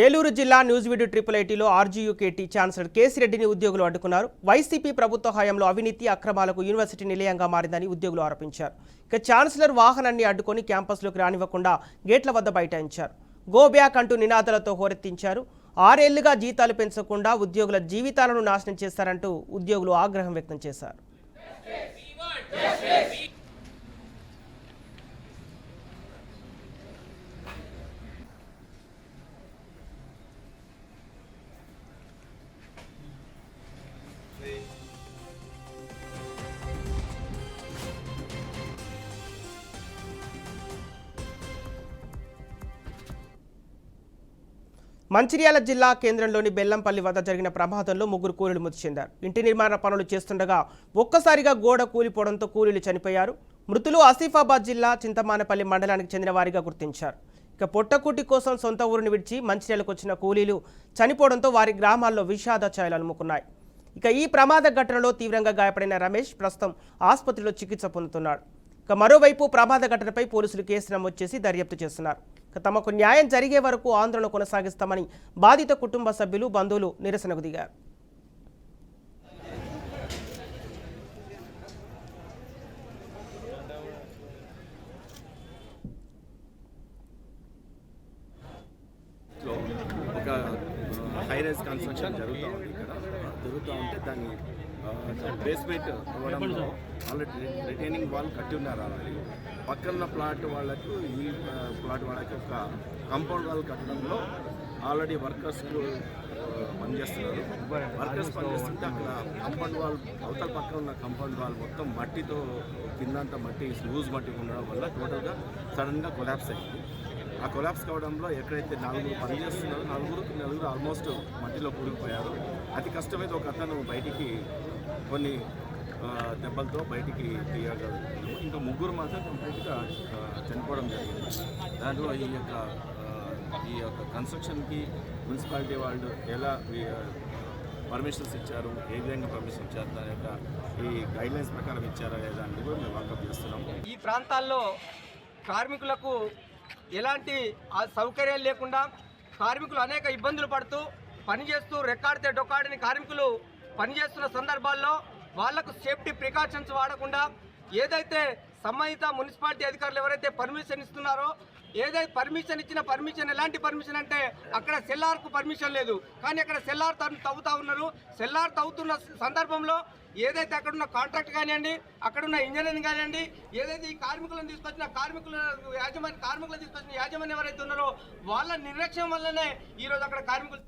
ఏలూరు జిల్లా Nuzvid ఐఐటీలో RGUKT chancellor కేసిరెడ్డిని ఉద్యోగులు అడ్డుకున్నారు. వైసీపీ ప్రభుత్వ హయాంలో అవినీతి అక్రమాలకు యూనివర్సిటీ నిలయంగా మారిందని ఉద్యోగులు ఆరోపించారు. ఇక ఛాన్సలర్ వాహనాన్ని అడ్డుకొని క్యాంపస్లోకి రానివ్వకుండా గేట్ల వద్ద బైఠాయించారు. గో బ్యాక్ అంటూ నినాదాలతో హోరెత్తించారు. 6 ఏళ్లుగా జీతాలు పెంచకుండా ఉద్యోగుల జీవితాలను నాశనం చేశారంటూ ఉద్యోగులు ఆగ్రహం వ్యక్తం చేశారు. మంచిర్యాల జిల్లా కేంద్రంలోని బెల్లంపల్లి వద్ద జరిగిన ప్రమాదంలో 3 కూలీలు మృతి చెందారు. ఇంటి నిర్మాణ పనులు చేస్తుండగా ఒక్కసారిగా గోడ కూలిపోవడంతో కూలీలు చనిపోయారు. మృతులు ఆసిఫాబాద్ జిల్లా చింతమానపల్లి మండలానికి చెందిన వారిగా గుర్తించారు. ఇక పొట్టకూటి కోసం సొంత ఊరిని విడిచి మంచిర్యాలకు వచ్చిన కూలీలు చనిపోవడంతో వారి గ్రామాల్లో విషాద ఛాయలు అలుముకున్నాయి. ఇక ఈ ప్రమాద ఘటనలో తీవ్రంగా గాయపడిన రమేష్ ప్రస్తుతం ఆసుపత్రిలో చికిత్స పొందుతున్నాడు. ఇక మరోవైపు ప్రమాద ఘటనపై పోలీసులు కేసు నమోదు చేసి దర్యాప్తు చేస్తున్నారు. తమకు న్యాయం జరిగే వరకు ఆందోళన కొనసాగిస్తామని బాధిత కుటుంబ సభ్యులు బంధువులు నిరసనకు దిగారు. ఒక హై రైజ్ కన్స్ట్రక్షన్ జరుగుతూ ఉంటే దాన్ని బేస్మెంట్ ఇవ్వడంలో ఆల్రెడీ రిటైనింగ్ వాల్ కట్టి ఉన్నారు. ఆల్రెడీ పక్కన ప్లాట్ వాళ్ళకు ఈ ప్లాట్ వాళ్ళకి ఒక కాంపౌండ్ వాల్ కట్టడంలో ఆల్రెడీ వర్కర్స్ పనిచేస్తున్నారు. వర్కర్స్ పనిచేస్తుంటే అక్కడ కాంపౌండ్ వాల్ అవతల పక్కన ఉన్న కాంపౌండ్ వాల్ మొత్తం మట్టితో కిందంతా మట్టి లూజ్ మట్టి ఉండడం వల్ల టోటల్గా సడన్గా కొలాప్స్ అయింది. ఆ కొలాప్స్ కావడంలో ఎక్కడైతే 4 పనిచేస్తున్నారో నలుగురు ఆల్మోస్ట్ మట్టిలో కూలిపోయారు. అతి కష్టమైతే ఒక అతను బయటికి కొన్ని దెబ్బలతో బయటికి తీయగలుగుతున్నాము. ఇంకా 3 మాత్రం కంప్లీట్గా చనిపోవడం జరిగింది. దాంట్లో ఈ యొక్క కన్స్ట్రక్షన్కి మున్సిపాలిటీ వాళ్ళు ఎలా పర్మిషన్స్ ఇచ్చారు, ఏ విధంగా పర్మిషన్ ఇచ్చారు, దాని యొక్క ఈ గైడ్లైన్స్ ప్రకారం ఇచ్చారా లేదా అని కూడా మేము వాకప్ చేస్తున్నాము. ఈ ప్రాంతాల్లో కార్మికులకు ఎలాంటి సౌకర్యాలు లేకుండా కార్మికులు అనేక ఇబ్బందులు పడుతూ పనిచేస్తూ రెక్కాడితే డొక్కాడని కార్మికులు పనిచేస్తున్న సందర్భాల్లో వాళ్లకు సేఫ్టీ ప్రికాషన్స్ వాడకుండా ఏదైతే సంబంధిత మున్సిపాలిటీ అధికారులు ఎవరైతే పర్మిషన్ ఇస్తున్నారో, ఏదైతే పర్మిషన్ ఇచ్చిన పర్మిషన్ ఎలాంటి పర్మిషన్ అంటే అక్కడ సెల్లార్కు పర్మిషన్ లేదు, కానీ అక్కడ సెల్లార్ తవ్వుతూ ఉన్నారు. సెల్లార్ తవ్వుతున్న సందర్భంలో ఏదైతే అక్కడున్న కాంట్రాక్ట్ కానివ్వండి, అక్కడున్న ఇంజనీరింగ్ కానివ్వండి, ఏదైతే ఈ కార్మికులను తీసుకొచ్చిన కార్మికులను తీసుకొచ్చిన యాజమాన్యం ఎవరైతే ఉన్నారో వాళ్ళ నిర్లక్ష్యం వల్లనే ఈరోజు అక్కడ కార్మికులు